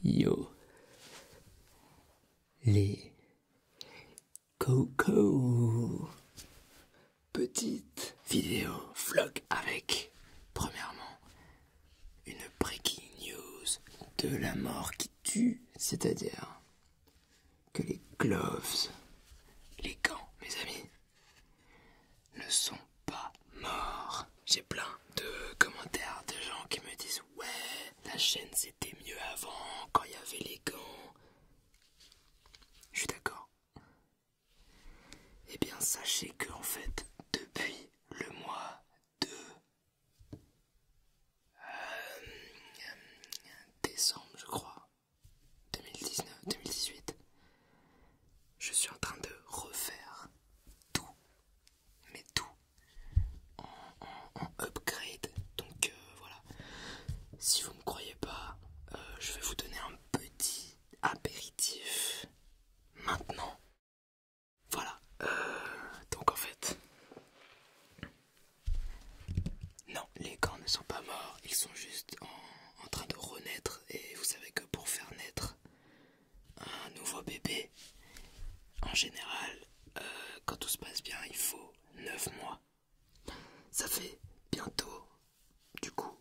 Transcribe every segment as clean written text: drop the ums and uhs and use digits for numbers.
Yo, les Coco, petite vidéo vlog avec, premièrement, une breaking news de la mort qui tue, c'est-à-dire que les gloves, les gants, mes amis, ne sont pas morts. J'ai plein de commentaires de gens qui me disent « Ouais, la chaîne c'était mieux avant, quand il y avait les gants. » Je suis d'accord. Eh bien, sachez que en fait, depuis le mois de décembre, je crois, 2018, je suis en train de refaire tout, mais tout, en upgrade. Donc voilà, si vous ne me croyez pas, je vais vous donner un petit apéritif maintenant. Voilà, donc en fait, non, les gants ne sont pas morts, ils sont juste en train de renaître. Et vous savez que pour faire naître un nouveau bébé, en général, quand tout se passe bien, il faut 9 mois. Ça fait bientôt, du coup,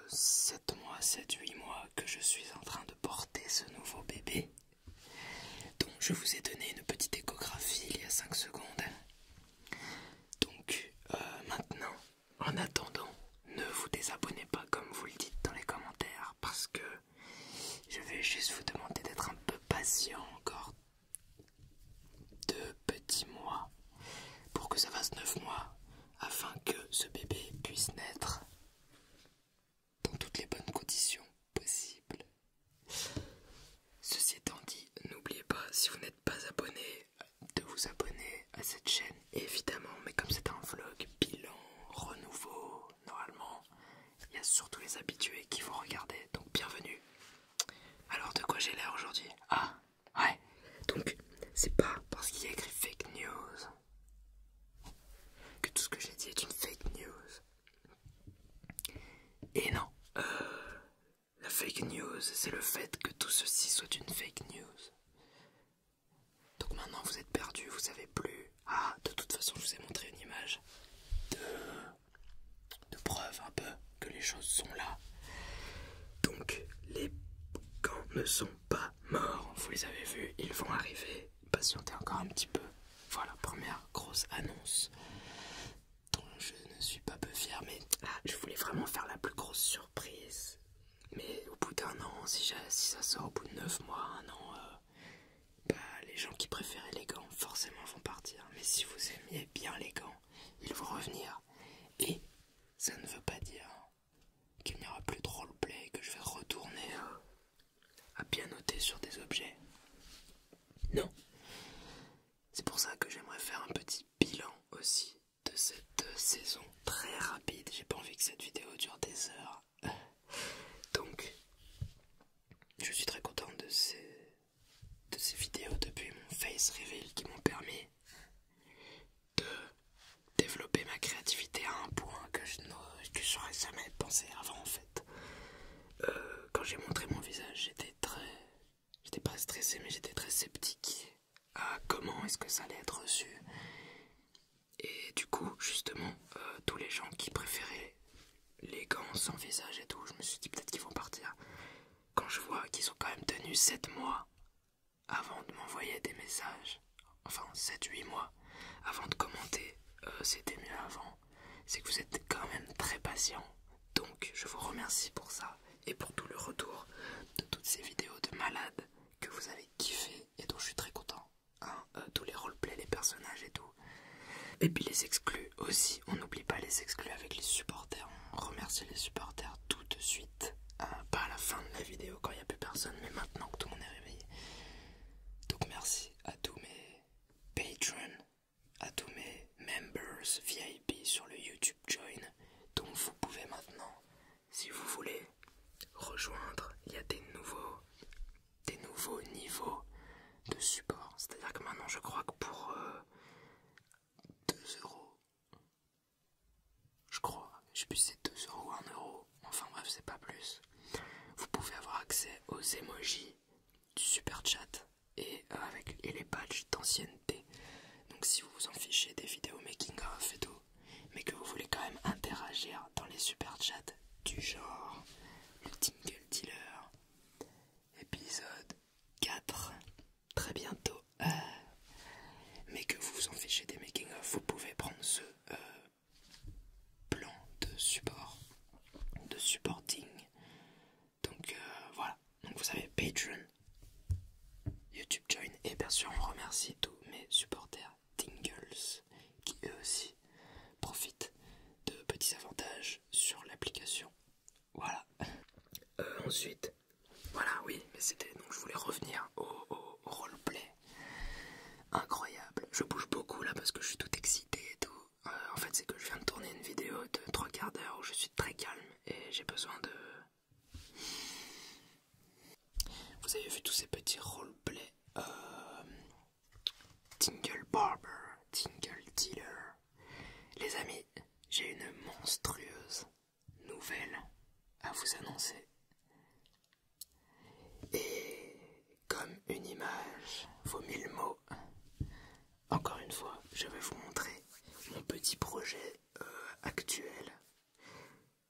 7 mois, 7-8 mois que je suis en train de porter ce nouveau bébé. Donc je vous ai donné une petite échographie il y a 5 secondes. Donc maintenant, en attendant, ne vous désabonnez pas comme vous le dites dans les commentaires, parce que je vais juste vous demander d'être un peu patient encore 2 petits mois pour que ça fasse 9 mois, afin que ce bébé puisse naître dans toutes les bonnes conditions possibles. Ceci étant dit, n'oubliez pas, si vous n'êtes pas abonné, de vous abonner à cette chaîne, évidemment. Mais comme c'est un vlog bilan, renouveau, normalement, il y a surtout les habitués qui vont regarder, donc bienvenue. Alors de quoi j'ai l'air aujourd'hui? Ah, ouais, donc c'est pas parce qu'il y a écrit fake news que tout ce que j'ai dit est une fake news. Et non, la fake news, c'est le fait que tout ceci soit une fake news. Donc maintenant vous êtes perdu, vous savez plus. Ah, de toute façon je vous ai montré une image de preuve un peu que les choses sont là. Donc les gants ne sont pas morts, vous les avez vus, ils vont arriver. Patientez encore un petit peu. Voilà, première grosse annonce dont je ne suis pas peu fier, mais je voulais vraiment faire la plus grosse surprise. Mais au bout d'un an, si ça sort au bout de 9 mois, un an, les gens qui préféraient les gants forcément vont partir. Mais si vous aimiez bien les gants, ils vont revenir. Et ça ne veut pas dire qu'il n'y aura plus de roleplay, que je vais retourner à pianoter sur des objets. Non. C'est pour ça que j'aimerais faire un petit bilan aussi de cette saison très rapide. J'ai pas envie que cette vidéo dure des heures. Donc, je suis très content de ces vidéos depuis mon face reveal qui m'ont permis de développer ma créativité à un point que je n'aurais jamais pensé avant en fait. Quand j'ai montré mon visage, j'étais pas stressé, mais j'étais très sceptique à comment est-ce que ça allait être reçu. Et du coup, justement, tous les gens qui préféraient les gants sans visage et tout, je me suis dit peut-être qu'ils vont partir. Quand je vois qu'ils ont quand même tenu 7 mois avant de m'envoyer des messages, enfin 7-8 mois avant de commenter c'était mieux avant, c'est que vous êtes quand même très patient. Donc je vous remercie pour ça et pour tout le retour de toutes ces vidéos de malades que vous avez kiffé et dont je suis très content. Tous les roleplays, les personnages et tout. Et puis les exclus aussi, on n'oublie pas les exclus avec les supporters. On remercie les supporters tout de suite, pas à la fin de la vidéo quand il n'y a plus personne, mais maintenant que tout le monde est réveillé. Donc merci à tous mes patrons, à tous mes members VIP sur le YouTube Join. Donc vous pouvez maintenant, si vous voulez, rejoindre. Il y a des nouveaux niveaux de support. C'est-à-dire que maintenant je crois que pour 2 euros, je crois, je sais plus si c'est 2 euros ou 1 euro, enfin bref c'est pas plus, vous pouvez pouvez avoir accès aux emojis du super chat et les badges d'ancienneté. Donc si vous vous en fichez des vidéos making of et tout, mais que vous voulez quand même interagir dans les super chats du genre le Tingle Dealer épisode 4 très bientôt, mais que vous vous en fichez des making of, vous pouvez prendre ce plan de support, de supporting. Donc voilà, donc vous avez Patreon, YouTube Join, et bien sûr on remercie tous mes supporters Tingles qui eux aussi profitent de petits avantages sur l'application. Voilà. Ensuite, voilà, oui, mais c'était, donc je voulais revenir au roleplay. Incroyable, je bouge beaucoup là parce que je suis tout excité et tout. En fait, c'est que je viens de tourner une vidéo de 3 quarts d'heure où je suis très calme et j'ai besoin de... Vous avez vu tous ces petits roleplays, Tingle Barber, Tingle Dealer. Les amis, j'ai une monstrueuse nouvelle à vous annoncer. Et comme une image vaut 1000 mots, encore une fois, je vais vous montrer mon petit projet actuel.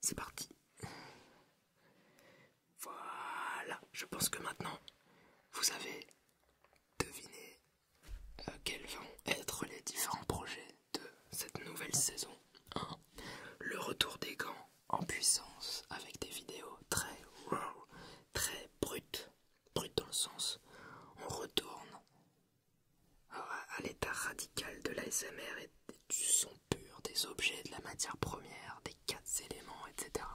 C'est parti. Voilà, je pense que maintenant, vous avez deviné quels vont être les différents projets de cette nouvelle saison 1. Le retour des gants en puissance avec des vidéos très raw, très brutes. Brutes dans le sens, on retourne à l'état radical de l'ASMR et du son pur, des objets, de la matière première, des 4 éléments, etc.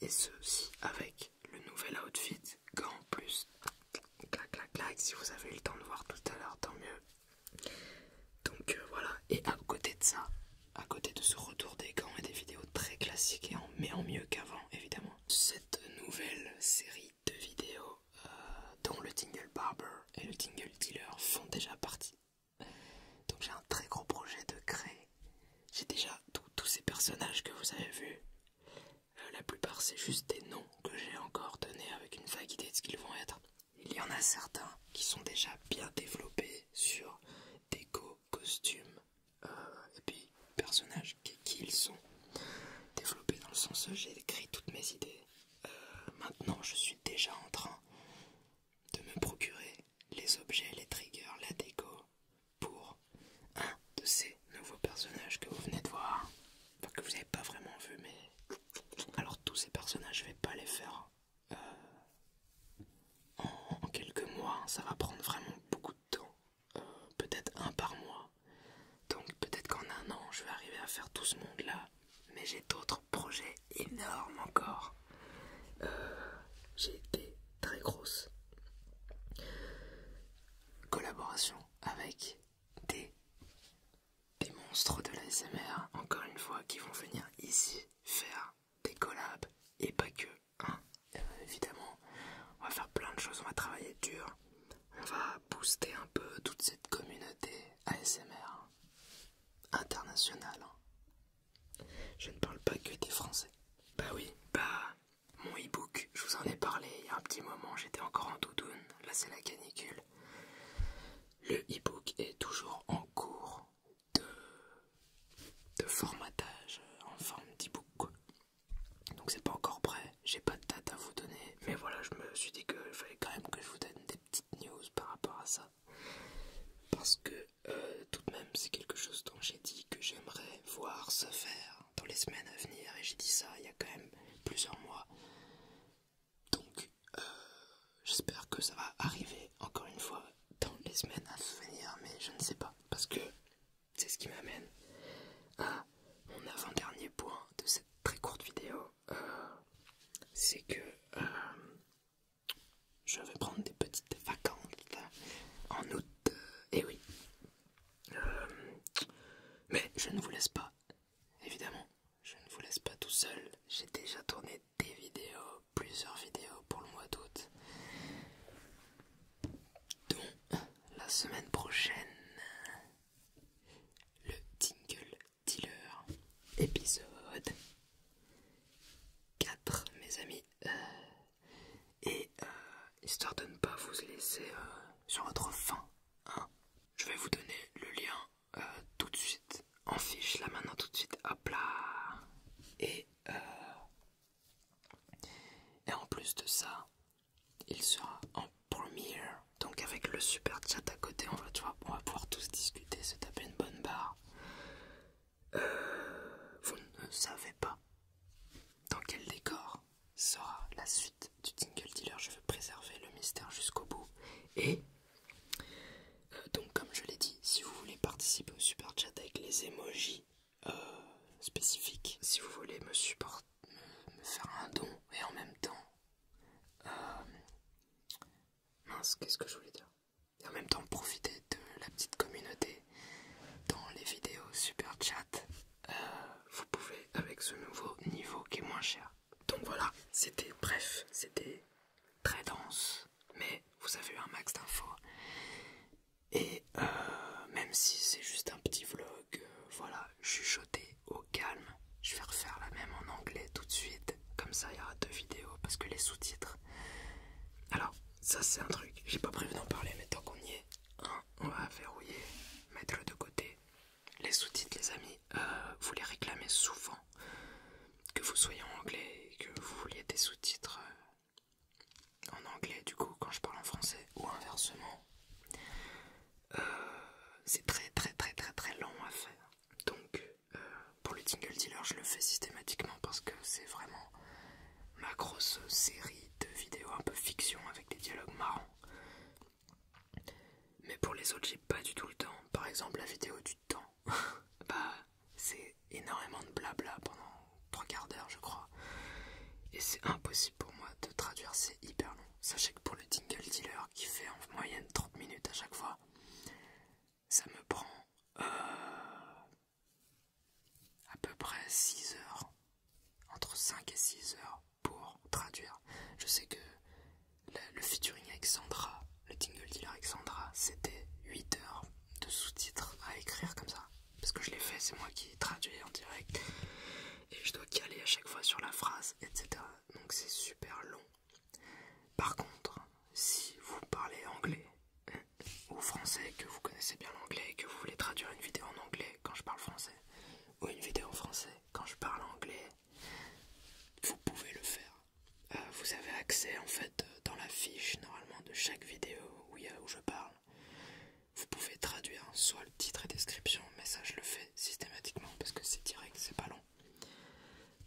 Et ceci avec le nouvel outfit, gants plus clac clac clac, si vous avez eu le temps de voir tout à l'heure, tant mieux. Donc voilà, et à côté de ça, à côté de ce retour des gants et des vidéos très classiques mais en mieux qu'avant évidemment, cette nouvelle série de vidéos dont le Tingle Barber et le Tingle Dealer font déjà partie. Donc j'ai un très gros projet de créer. J'ai déjà tous ces personnages que vous avez vus. La plupart c'est juste des noms que j'ai encore donnés avec une vague idée de ce qu'ils vont être. Il y en a certains qui sont déjà bien développés sur déco, costumes et puis personnages qui ils sont. Développés dans le sens j'ai écrit toutes mes idées. Maintenant je suis déjà en train de me procurer les objets, les triggers, la déco pour un de ces nouveaux personnages que vous venez de voir. Enfin, que vous n'avez pas vraiment vu, mais... Alors tous ces personnages, je vais pas les faire en quelques mois. Ça va prendre vraiment beaucoup de temps. Peut-être un par mois. Donc peut-être qu'en un an, je vais arriver à faire tout ce monde-là. Mais j'ai d'autres projets énormes encore. J'ai des très grosses collaborations avec des monstres de l'ASMR, encore une fois, qui vont venir ici faire des collabs et pas que. Hein. Évidemment, on va faire plein de choses, on va travailler dur, on va booster un peu toute cette communauté ASMR internationale. Je ne parle pas que des Français. Bah oui, mon e-book, je vous en ai parlé il y a un petit moment, j'étais encore en doudoune, là c'est la canicule. Le e-book est toujours en cours de formatage en forme d'e-book quoi. Donc c'est pas encore prêt, j'ai pas de date à vous donner, mais voilà, je me suis dit qu'il fallait quand même que je vous donne des petites news par rapport à ça. Parce que tout de même c'est quelque chose dont j'ai dit que j'aimerais voir se faire dans les semaines à venir, et j'ai dit ça il y a quand même plusieurs mois. Donc j'espère que ça va arriver encore une fois dans les semaines à venir, mais je ne sais pas, parce que c'est ce qui m'amène à mon avant-dernier point de cette très courte vidéo. C'est que je vais prendre des petites vacances en août, et oui. Mais je ne vous laisse pas, évidemment, je ne vous laisse pas tout seul. J'ai déjà tourné des vidéos, plusieurs vidéos pour le mois d'août, dont la semaine prochaine, le Tingle Dealer épisode 4, mes amis. magnifique. Si vous voulez me faire un don et en même temps... mince, qu'est-ce que je voulais dire? Et en même temps profiter de la petite communauté dans les vidéos super chat, vous pouvez avec ce nouveau niveau qui est moins cher. Donc voilà, c'était très dense, mais vous avez eu un max d'infos. Et même si c'est juste un petit vlog, voilà, chuchoté au calme, je vais refaire la même en anglais tout de suite. Comme ça, il y aura 2 vidéos parce que les sous-titres. Alors, ça c'est un truc, j'ai pas prévu d'en parler, mais tant qu'on y est, on va verrouiller, mettre de côté. Les sous-titres, les amis, vous les réclamez souvent, que vous soyez en anglais et que vous vouliez des sous-titres en anglais, du coup, quand je parle en français, ou inversement. C'est très long à faire. Donc, pour le Tingle Dealer, je le fais systématiquement parce que c'est vraiment ma grosse série de vidéos un peu fiction avec des dialogues marrants. Mais pour les autres, j'ai pas du tout le temps. Par exemple, la vidéo du temps, bah, c'est énormément de blabla pendant 3/4 d'heure, je crois. Et c'est impossible pour moi de traduire, c'est hyper long. Sachez que pour le Tingle Dealer, qui fait en moyenne 30 minutes à chaque fois, ça me prend à peu près 6 heures, entre 5 et 6 heures pour traduire. Je sais que le featuring avec Sandra, le Tingle Dealer avec Sandra, c'était 8 heures de sous-titres à écrire comme ça. Parce que je l'ai fait, c'est moi qui traduis en direct. Et je dois caler à chaque fois sur la phrase, etc. Donc c'est super long. Par contre, si vous parlez anglais ou français, que vous connaissez bien l'anglais et que vous voulez traduire une vidéo en anglais quand je parle français, ou une vidéo en français quand je parle anglais, vous pouvez le faire. Vous avez accès en fait dans la fiche normalement de chaque vidéo où je parle. Vous pouvez traduire soit le titre et description, mais ça je le fais systématiquement parce que c'est direct, c'est pas long.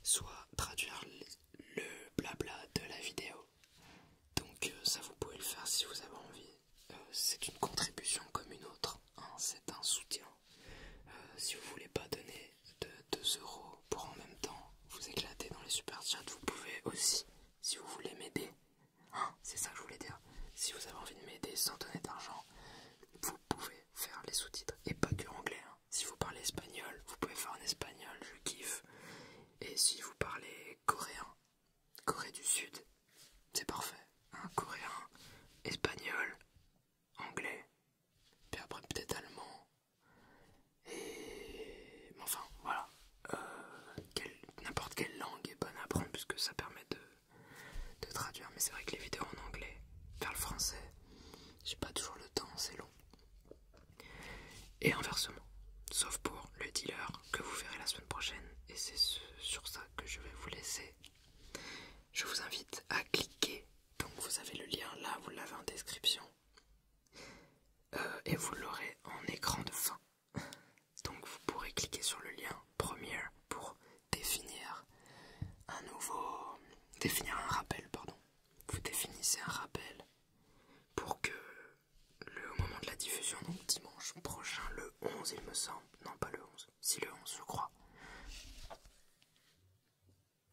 Soit traduire le blabla de la vidéo. Donc ça vous pouvez le faire si vous avez envie. C'est une contribution comme une autre, hein, c'est un soutien. Si vous voulez pas donner de 2 € pour en même temps vous éclater dans les super chats, vous pouvez aussi, si vous voulez m'aider. Hein, c'est ça que je voulais dire. Si vous avez envie de m'aider sans donner d'argent, vous pouvez faire les sous-titres. Et pas que anglais. Hein. Si vous parlez espagnol, vous pouvez faire en espagnol, je kiffe. Et si vous parlez coréen, Corée du Sud, c'est parfait. Hein, coréen, espagnol, anglais, puis après peut-être allemand. Et enfin voilà, n'importe quelle langue est bonne à apprendre puisque ça permet de traduire. Mais c'est vrai que les vidéos en anglais vers le français, j'ai pas toujours le temps, c'est long. Et inversement, sauf pour le dealer que vous verrez la semaine prochaine. Et c'est sur ça que je vais vous laisser. Je vous invite à cliquer. Donc vous avez le lien là, vous l'avez en description. Et vous l'aurez en écran de fin. Donc vous pourrez cliquer sur le lien Premiere pour définir un rappel, pardon. Vous définissez un rappel pour que au moment de la diffusion, donc dimanche prochain, le 11 il me semble, non pas le 11, si le 11 je crois,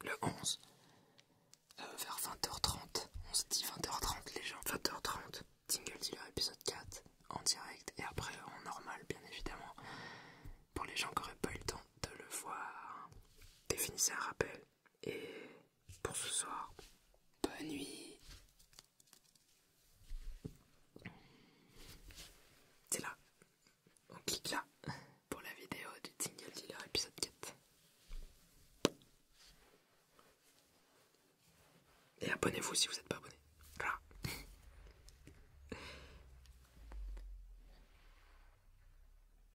le 11, vers 20h30, on se dit 20h30 les gens, 20h30, Tingle Dealer épisode 4 en direct et après en normal bien évidemment, pour les gens qui n'auraient pas eu le temps de le voir. Définissez un rappel et pour ce soir, bonne nuit. C'est là, on clique là pour la vidéo du Tingle Dealer épisode 4. Et abonnez-vous si vous n'êtes pas abonné.